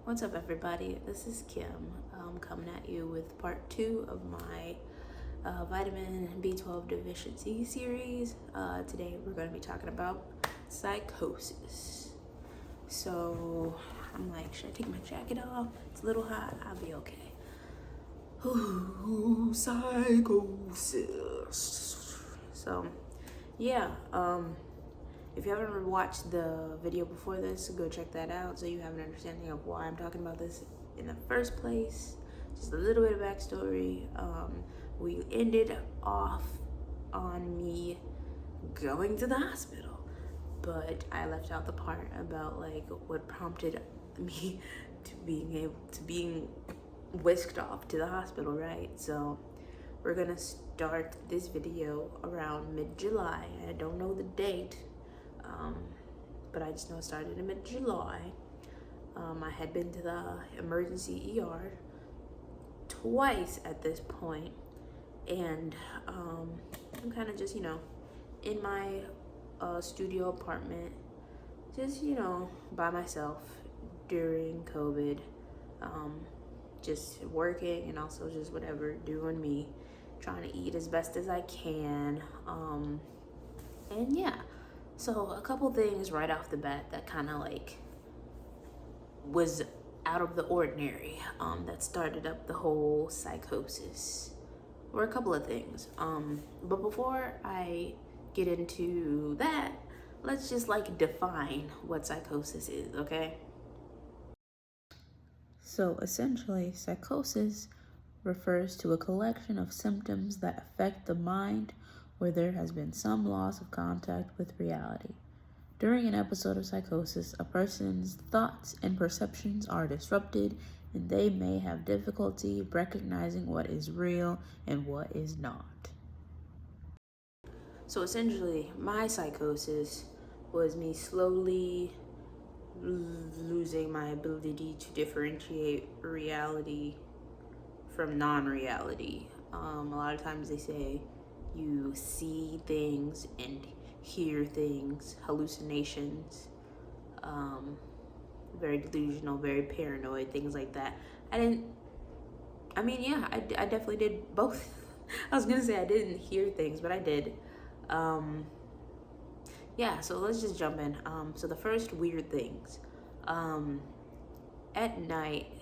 What's up, everybody? This is Kim coming at you with part 2 of my vitamin B12 Deficiency series. Today we're going to be talking about psychosis. So I'm like, should I take my jacket off? It's a little hot. I'll be okay. Ooh, psychosis. So yeah, if you haven't watched the video before this, go check that out so you have an understanding of why I'm talking about this in the first place. Just a little bit of backstory. We ended off on me going to the hospital, but I left out the part about like what prompted me to being whisked off to the hospital, right? So we're gonna start this video around mid-July. I don't know the date, but I just know it started in mid-July. I had been to the emergency ER twice at this point, and I'm kind of just, in my studio apartment, just, by myself during COVID, just working and also just whatever, doing me, trying to eat as best as I can, and yeah. So a couple things right off the bat that kind of like was out of the ordinary, that started up the whole psychosis, or a couple of things. But before I get into that, let's just like define what psychosis is, okay? So essentially, psychosis refers to a collection of symptoms that affect the mind where there has been some loss of contact with reality. During an episode of psychosis, a person's thoughts and perceptions are disrupted, and they may have difficulty recognizing what is real and what is not. So essentially, my psychosis was me slowly losing my ability to differentiate reality from non-reality. A lot of times they say you see things and hear things, hallucinations, very delusional, very paranoid, things like that. I definitely did both. I was gonna say I didn't hear things, but I did. Yeah, so let's just jump in. So the first weird things. At night,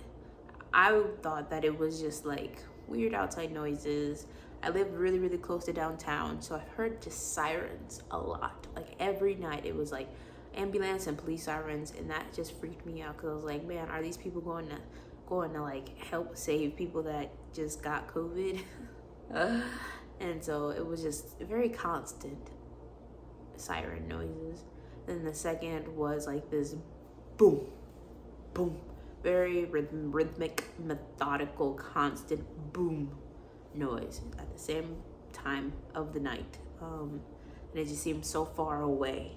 I thought that it was just like weird outside noises. I live really, really close to downtown, so I've heard just sirens a lot. Like every night it was like ambulance and police sirens, and that just freaked me out because I was like, man, are these people going to like help save people that just got COVID? And so it was just very constant siren noises. Then the second was like this boom, boom, very rhythmic, methodical, constant boom noise at the same time of the night. And it just seemed so far away.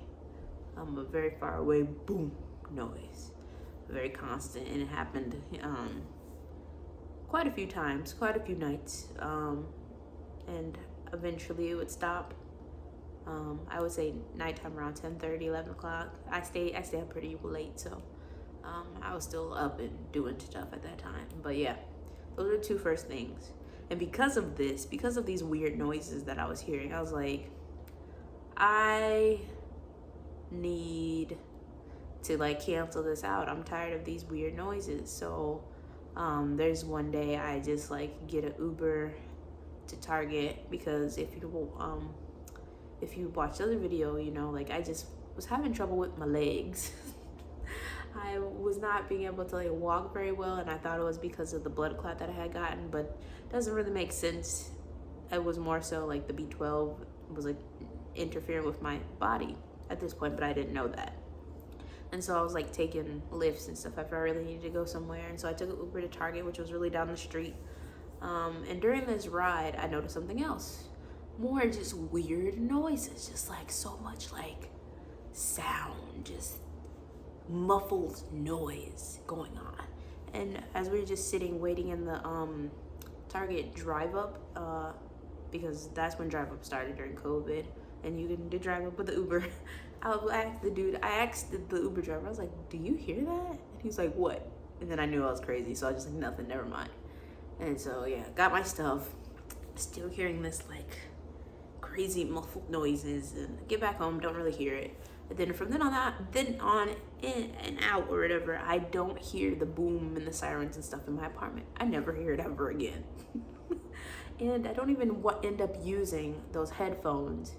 A very far away boom noise, very constant, and it happened quite a few times, quite a few nights, and eventually it would stop. I would say nighttime around 10:30, 11 o'clock. I stay up pretty late, so I was still up and doing stuff at that time. But yeah, those are the two first things. And because of these weird noises that I was hearing, I was like, I need to like cancel this out. I'm tired of these weird noises. So there's one day I just like get an Uber to Target, because if you watch the other video, like I just was having trouble with my legs. I was not being able to like walk very well, and I thought it was because of the blood clot that I had gotten, but it doesn't really make sense. It was more so like the B12 was like interfering with my body at this point, but I didn't know that. And so I was like taking lifts and stuff if I really needed to go somewhere. And so I took an Uber to Target, which was really down the street. And during this ride, I noticed something else. More just weird noises, just like so much like sound, just muffled noise going on. And as we were just sitting waiting in the Target drive up, because that's when drive up started during COVID, and you can do drive up with the I asked the Uber driver, I was like, do you hear that? And he's like, what? And then I knew I was crazy, so I was just like, nothing, never mind. And so yeah, got my stuff. Still hearing this like crazy muffled noises, and get back home, don't really hear it. But then from then on in and out or whatever, I don't hear the boom and the sirens and stuff in my apartment. I never hear it ever again. And I don't even end up using those headphones.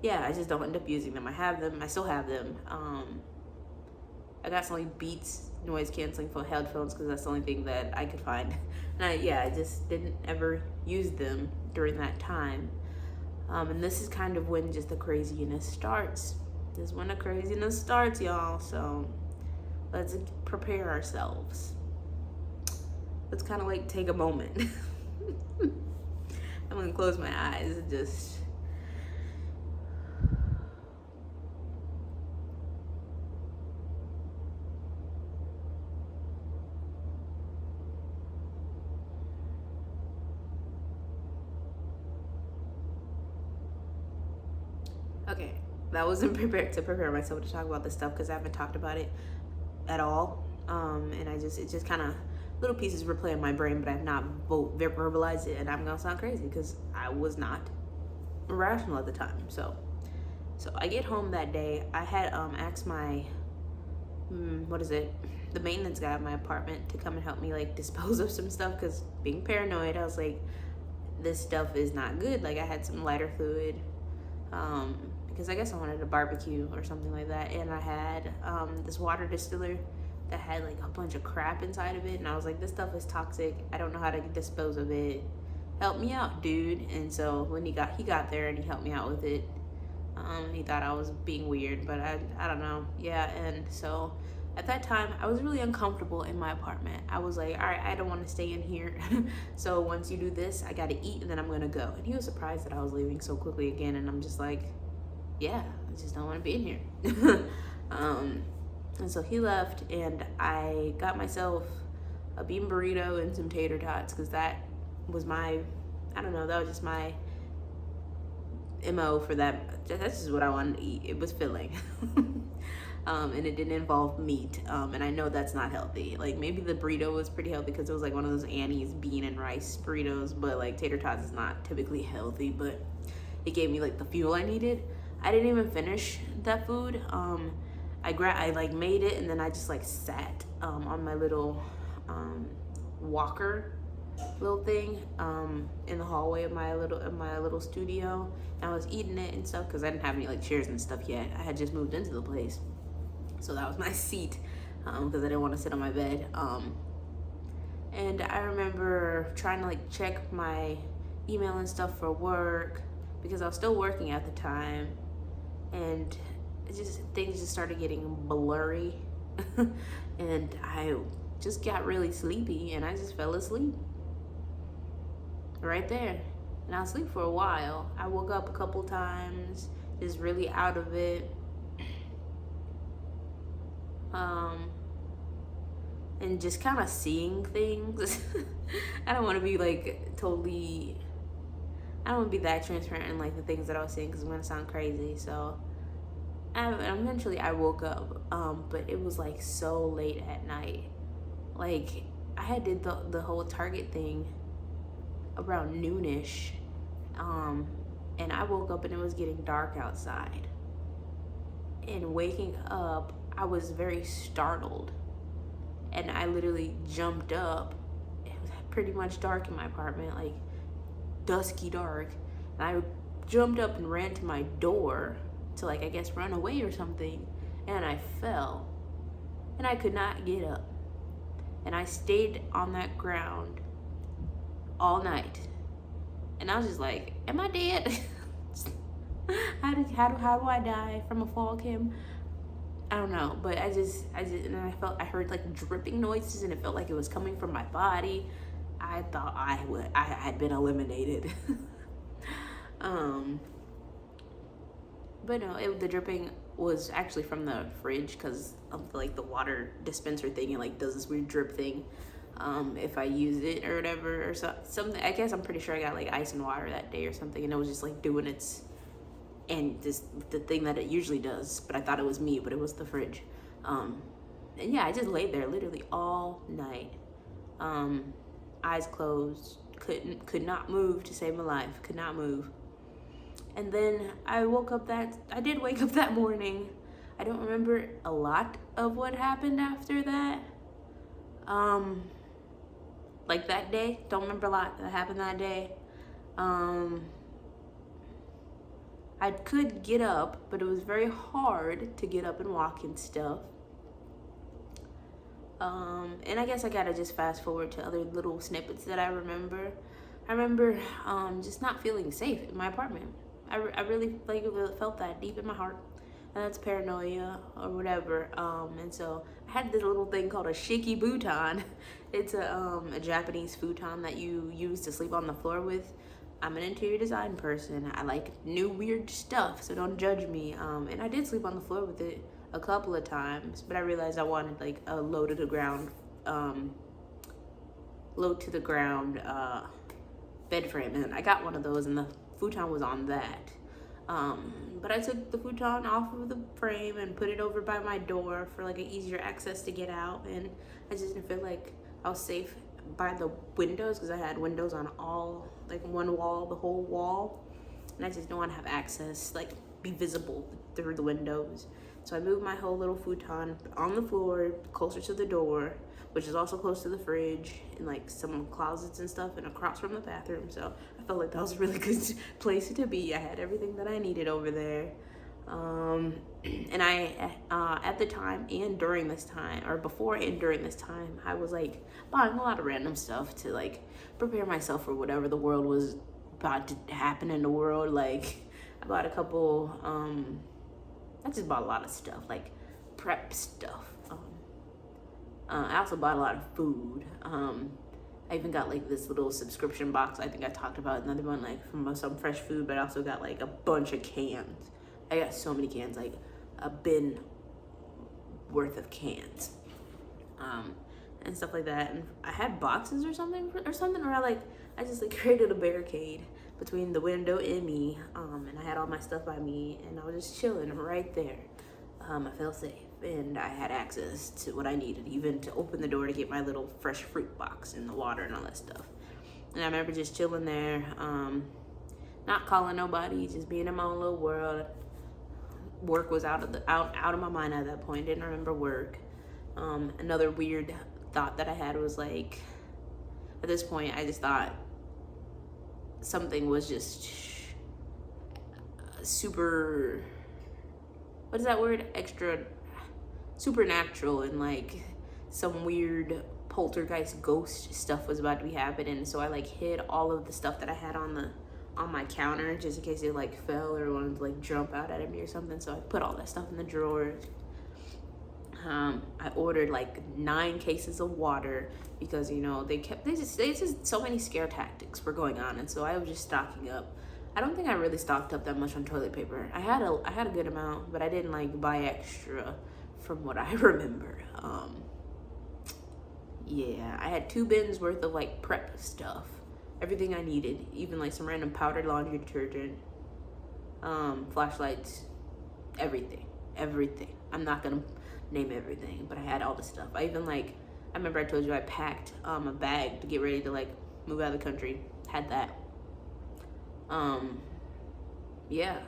Yeah, I just don't end up using them. I have them, I still have them. I got some like Beats noise canceling for headphones because that's the only thing that I could find. And I just didn't ever use them during that time. And this is kind of when just the craziness starts. This is when the craziness starts, y'all. So let's prepare ourselves. Let's kind of like take a moment. I'm gonna close my eyes and just okay, that wasn't prepared to prepare myself to talk about this stuff because I haven't talked about it at all. And it just kind of little pieces replay in my brain, but I've not verbalized it, and I'm gonna sound crazy because I was not rational at the time. So I get home that day. I had asked my the maintenance guy at my apartment to come and help me like dispose of some stuff because being paranoid, I was like, this stuff is not good. Like I had some lighter fluid. Because I guess I wanted a barbecue or something like that, and I had this water distiller that had like a bunch of crap inside of it, and I was like, this stuff is toxic, I don't know how to dispose of it, help me out, dude. And so when he got there and he helped me out with it. He thought I was being weird, but I don't know. Yeah. And so at that time I was really uncomfortable in my apartment. I was like, all right, I don't want to stay in here. So once you do this, I gotta eat and then I'm gonna go. And he was surprised that I was leaving so quickly again, and I'm just like, yeah, I just don't want to be in here. And so he left, and I got myself a bean burrito and some tater tots because that was my, I don't know, that was just my MO for that. That's just what I wanted to eat. It was filling. And it didn't involve meat. And I know that's not healthy. Like maybe the burrito was pretty healthy because it was like one of those Annie's bean and rice burritos, but like tater tots is not typically healthy, but it gave me like the fuel I needed. I didn't even finish that food. I like made it, and then I just like sat on my little walker little thing in the hallway of my little studio, and I was eating it and stuff because I didn't have any like chairs and stuff yet. I had just moved into the place, so that was my seat because I didn't want to sit on my bed. And I remember trying to like check my email and stuff for work because I was still working at the time, and things just started getting blurry. And I just got really sleepy, and I just fell asleep right there. And I was asleep for a while. I woke up a couple times, just really out of it. And just kind of seeing things. I don't want to be like totally, I don't want to be that transparent in like the things that I was seeing because I'm going to sound crazy. So eventually I woke up, but it was like so late at night. Like I had did the whole Target thing around noonish, and I woke up and it was getting dark outside. And waking up, I was very startled, and I literally jumped up. It was pretty much dark in my apartment, like dusky dark, and I jumped up and ran to my door to like I guess run away or something, and I fell, and I could not get up, and I stayed on that ground all night, and I was just like, am I dead? how do I die from a fall, Kim? I don't know, but I just and I heard like dripping noises, and it felt like it was coming from my body. I thought I had been eliminated. But no, the dripping was actually from the fridge because of like the water dispenser thing. It like does this weird drip thing if I use it or whatever, or something. I guess I'm pretty sure I got like ice and water that day or something, and it was just like doing its, and just the thing that it usually does. But I thought it was me, but it was the fridge. and yeah, I just laid there literally all night. Eyes closed, could not move to save my life, could not move. And then I did wake up that morning. I don't remember a lot of what happened after that. Like that day, don't remember a lot that happened that day. I could get up, but it was very hard to get up and walk and stuff. And I guess I gotta just fast forward to other little snippets that I remember. I remember just not feeling safe in my apartment. I really felt that deep in my heart. And that's paranoia or whatever. And so I had this little thing called a shiki futon. It's a Japanese futon that you use to sleep on the floor with. I'm an interior design person. I like new weird stuff, so don't judge me. And I did sleep on the floor with it a couple of times, but I realized I wanted like a low to the ground bed frame, and I got one of those, and the futon was on that. But I took the futon off of the frame and put it over by my door for like an easier access to get out, and I just didn't feel like I was safe by the windows because I had windows on all, like one wall, the whole wall, and I just didn't want to have access, like be visible through the windows. So I moved my whole little futon on the floor closer to the door, which is also close to the fridge and like some closets and stuff, and across from the bathroom. So I felt like that was a really good place to be. I had everything that I needed over there. And I, at the time and during this time, or before and during this time, I was like buying a lot of random stuff to like prepare myself for whatever the world was about to happen in the world. Like I bought a couple, I just bought a lot of stuff, like prep stuff. I also bought a lot of food. I even got like this little subscription box. I think I talked about another one, like from some fresh food, but I also got like a bunch of cans. I got so many cans, like a bin worth of cans, and stuff like that. And I had boxes or something where I just like created a barricade between the window and me, and I had all my stuff by me, and I was just chilling right there. I felt safe, and I had access to what I needed, even to open the door to get my little fresh fruit box and the water and all that stuff. And I remember just chilling there, not calling nobody, just being in my own little world. Work was out of my mind at that point. Didn't remember work. Another weird thought that I had was like, at this point, I just thought something was just super, what is that word? Extra supernatural, and like some weird poltergeist ghost stuff was about to be happening. So I like hid all of the stuff that I had on my counter just in case it like fell or wanted to like jump out at me or something. So I put all that stuff in the drawers. I ordered like 9 cases of water because, you know, they just so many scare tactics were going on, and so I was just stocking up. I don't think I really stocked up that much on toilet paper. I had a good amount, but I didn't like buy extra from what I remember. Yeah, I had 2 bins worth of like prep stuff, everything I needed, even like some random powdered laundry detergent, flashlights, everything. I'm not gonna name everything, but I had all the stuff. I remember I told you I packed a bag to get ready to like move out of the country. Had that. Yeah.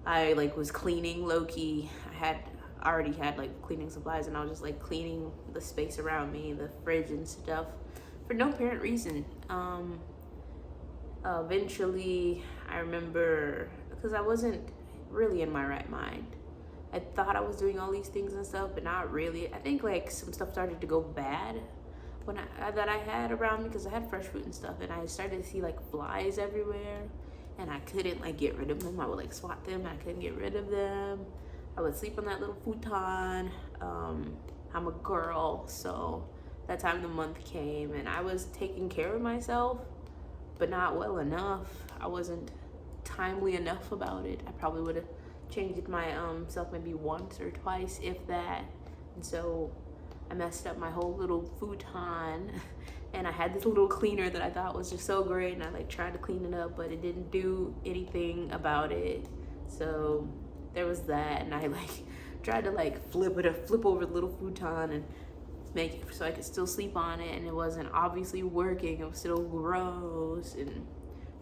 I like was cleaning low key. I already had like cleaning supplies, and I was just like cleaning the space around me, the fridge and stuff, for no apparent reason. Eventually, I remember, because I wasn't really in my right mind. I thought I was doing all these things and stuff, but not really. I think like some stuff started to go bad when that I had around me, because I had fresh fruit and stuff, and I started to see like flies everywhere, and I couldn't like get rid of them. I would like swat them, and I couldn't get rid of them. I would sleep on that little futon. I'm a girl, so that time of the month came, and I was taking care of myself, but not well enough. I wasn't timely enough about it. I probably would have changed my self maybe once or twice, if that. And so I messed up my whole little futon, and I had this little cleaner that I thought was just so great, and I like tried to clean it up, but it didn't do anything about it. So there was that, and I like tried to like flip over the little futon and make it so I could still sleep on it, and it wasn't obviously working. It was still gross, and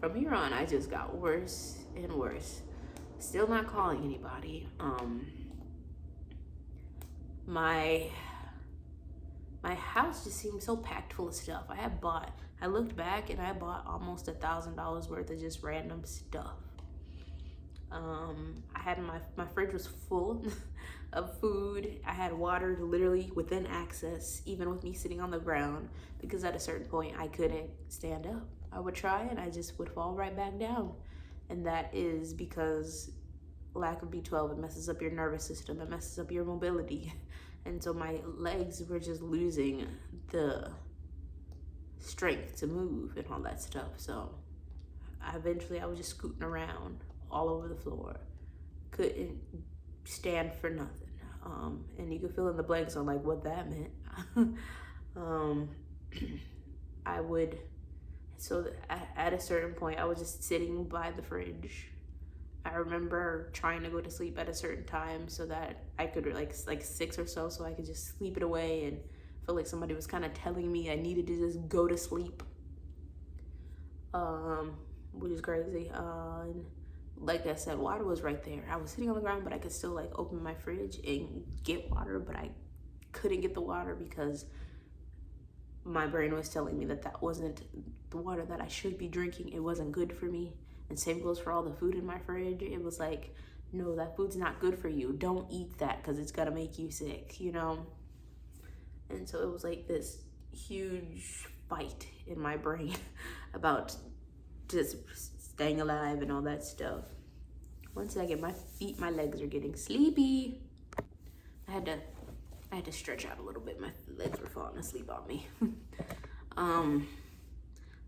from here on I just got worse and worse. Still not calling anybody. My house just seemed so packed full of stuff. I looked back and I bought almost $1,000 worth of just random stuff. I had my fridge was full of food. I had water literally within access, even with me sitting on the ground, because at a certain point I couldn't stand up. I would try and I just would fall right back down. And that is because lack of B12, it messes up your nervous system, it messes up your mobility. And so my legs were just losing the strength to move and all that stuff. So eventually I was just scooting around all over the floor. Couldn't stand for nothing. And you could fill in the blanks on like what that meant. At a certain point, I was just sitting by the fridge. I remember trying to go to sleep at a certain time so that I could like 6 or so I could just sleep it away, and feel like somebody was kind of telling me I needed to just go to sleep, which is crazy. And like I said, water was right there. I was sitting on the ground, but I could still like open my fridge and get water, but I couldn't get the water because my brain was telling me that wasn't the water that I should be drinking. It wasn't good for me. And same goes for all the food in my fridge. It was like, no, that food's not good for you. Don't eat that because it's gonna make you sick, you know? And so it was like this huge fight in my brain about just staying alive and all that stuff. One second, my legs are getting sleepy. I had to stretch out a little bit. My legs were falling asleep on me.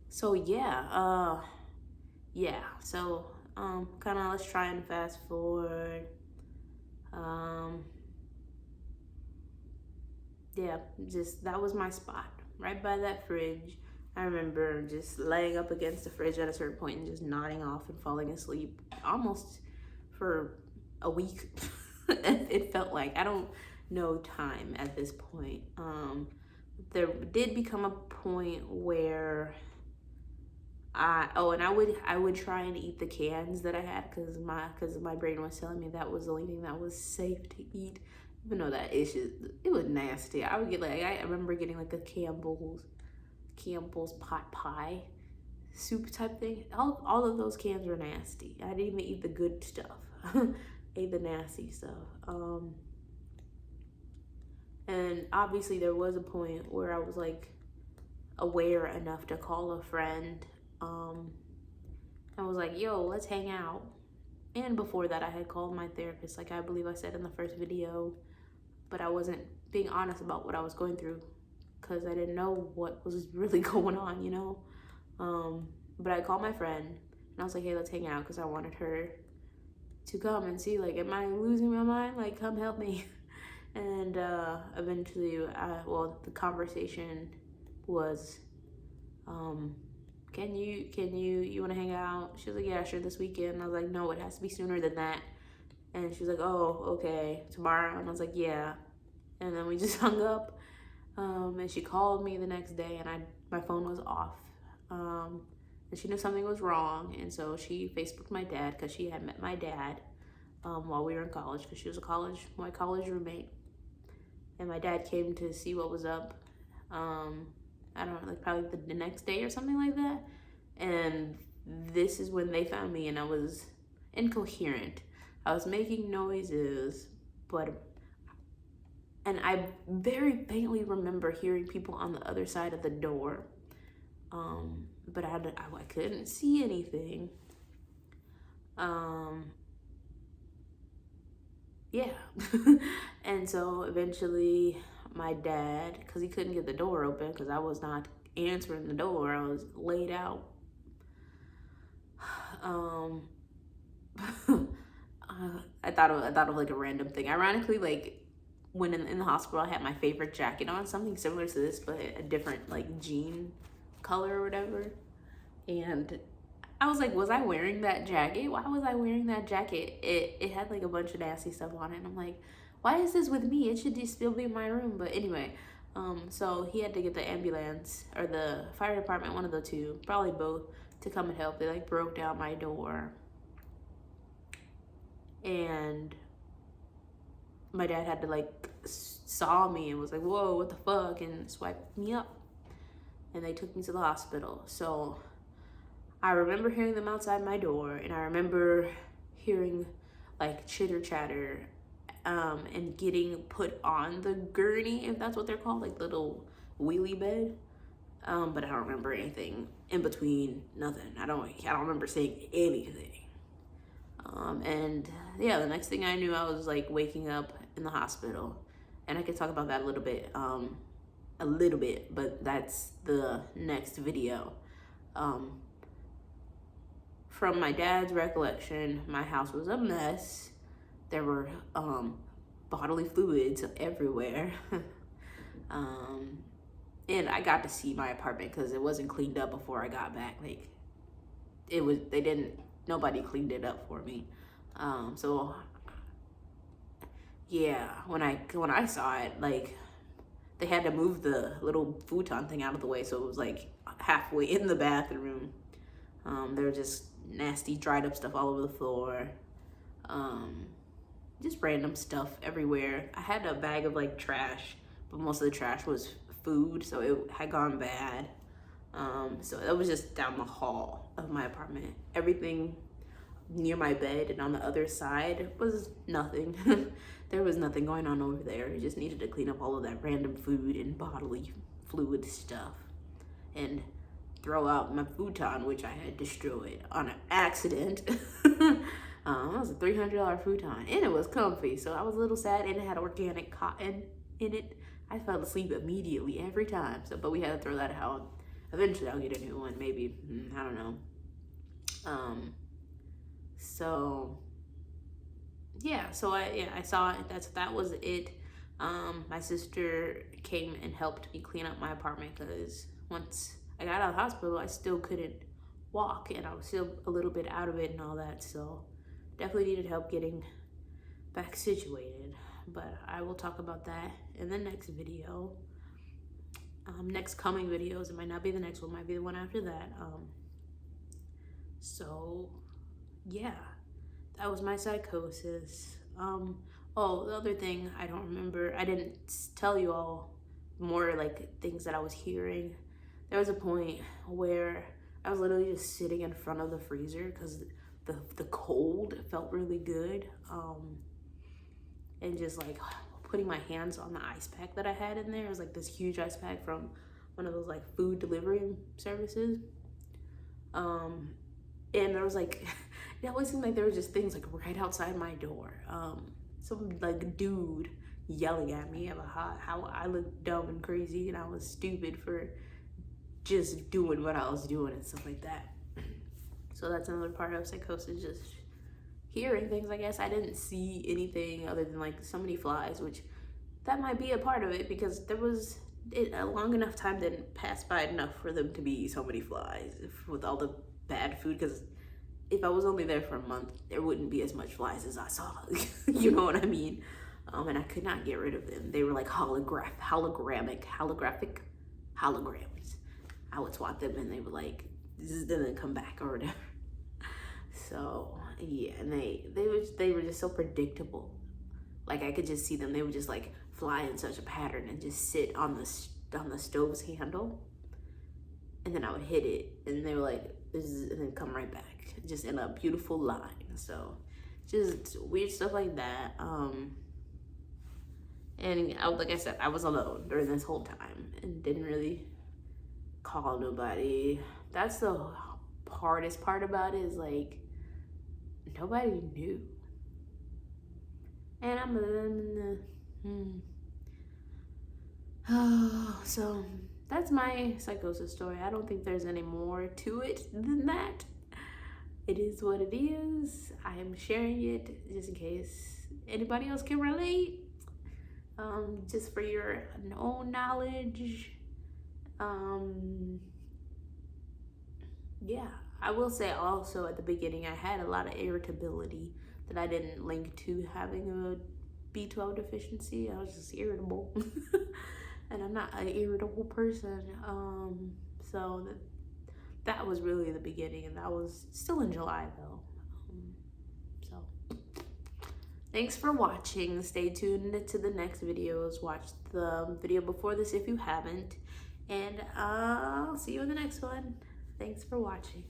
So yeah, kind of let's try and fast forward. Yeah, just that was my spot, right by that fridge. I remember just laying up against the fridge at a certain point and just nodding off and falling asleep almost for a week. It felt like, I don't know time at this point. There did become a point where I would try and eat the cans that I had because my brain was telling me that was the only thing that was safe to eat, even though it was nasty. I would get I remember getting like a Campbell's pot pie soup type thing. All of those cans were nasty. I didn't even eat the good stuff. Ate the nasty stuff. And obviously there was a point where I was like aware enough to call a friend. I was like, yo, let's hang out. And before that I had called my therapist, like I believe I said in the first video, but I wasn't being honest about what I was going through because I didn't know what was really going on, you know? But I called my friend and I was like, hey, let's hang out, because I wanted her to come and see, like, am I losing my mind? Like, come help me. And eventually, the conversation was, you want to hang out? She was like, yeah, sure, this weekend. I was like, no, it has to be sooner than that. And she was like, oh, okay, tomorrow. And I was like, yeah. And then we just hung up. And she called me the next day, and my phone was off. And she knew something was wrong, and so she Facebooked my dad, because she had met my dad while we were in college, because she was my college roommate. And my dad came to see what was up. I don't know, like probably the next day or something like that. And this is when they found me, and I was incoherent. I was making noises, and I very faintly remember hearing people on the other side of the door. But I couldn't see anything. Yeah. And so eventually my dad, because he couldn't get the door open because I was not answering the door, I was laid out. I thought of like a random thing. Ironically, like when in the hospital, I had my favorite jacket on, something similar to this, but a different like jean color or whatever. And I was like, was I wearing that jacket? Why was I wearing that jacket? It had like a bunch of nasty stuff on it. And I'm like, why is this with me? It should just still be in my room. But anyway, so he had to get the ambulance or the fire department, one of the two, probably both, to come and help. They like broke down my door, and my dad had to like saw me and was like, whoa, what the fuck, and swiped me up, and they took me to the hospital. So I remember hearing them outside my door, and I remember hearing like chitter chatter, and getting put on the gurney, if that's what they're called, like little wheelie bed. But I don't remember anything in between, nothing. I don't remember saying anything. And yeah, the next thing I knew, I was like waking up in the hospital, and I could talk about that a little bit, but that's the next video. From my dad's recollection, my house was a mess. There were bodily fluids everywhere. And I got to see my apartment because it wasn't cleaned up before I got back. Like, nobody cleaned it up for me. So yeah, when I saw it, like, they had to move the little futon thing out of the way, so it was like halfway in the bathroom. There was just nasty dried up stuff all over the floor. Just random stuff everywhere. I had a bag of like trash, but most of the trash was food, so it had gone bad. So it was just down the hall of my apartment. Everything near my bed and on the other side was nothing. There was nothing going on over there. You just needed to clean up all of that random food and bodily fluid stuff, and throw out my futon, which I had destroyed on an accident. It was a $300 futon, and it was comfy, so I was a little sad, and it had organic cotton in it. I fell asleep immediately every time, so, but we had to throw that out. Eventually I'll get a new one, maybe, I don't know. So yeah, so I saw it. That was it. My sister came and helped me clean up my apartment, because once I got out of the hospital, I still couldn't walk, and I was still a little bit out of it and all that, so definitely needed help getting back situated. But I will talk about that in the next video. Next coming videos, it might not be the next one, might be the one after that. So yeah, that was my psychosis. Oh, the other thing I don't remember, I didn't tell you all more like things that I was hearing. There was a point where I was literally just sitting in front of the freezer because the cold felt really good. And just like putting my hands on the ice pack that I had in there. It was like this huge ice pack from one of those like food delivery services. And there was like, it always seemed like there were just things like right outside my door. Some like dude yelling at me about how I looked dumb and crazy and I was stupid for just doing what I was doing and stuff like that. So that's another part of psychosis, just hearing things. I guess I didn't see anything other than like so many flies, which that might be a part of it, because there was a long enough time didn't pass by enough for them to be so many flies with all the bad food. Because if I was only there for a month, there wouldn't be as much flies as I saw. You know what I mean? And I could not get rid of them. They were like holographic holograms. I would swat them and they would like, this is gonna come back or whatever. So yeah, and they were just so predictable. Like I could just see them. They would just like fly in such a pattern and just sit on the stove's handle, and then I would hit it, and they were like, and then come right back, just in a beautiful line. So just weird stuff like that. And like I said, I was alone during this whole time and didn't really call nobody. That's the hardest part about it, is like nobody knew. And so that's my psychosis story. I don't think there's any more to it than that. It is what it is. I am sharing it just in case anybody else can relate. Just for your own knowledge. Yeah, I will say also at the beginning, I had a lot of irritability that I didn't link to having a B12 deficiency. I was just irritable. And I'm not an irritable person. So that was really the beginning, and that was still in July though. So thanks for watching. Stay tuned to the next videos. Watch the video before this if you haven't, and I'll see you in the next one. Thanks for watching.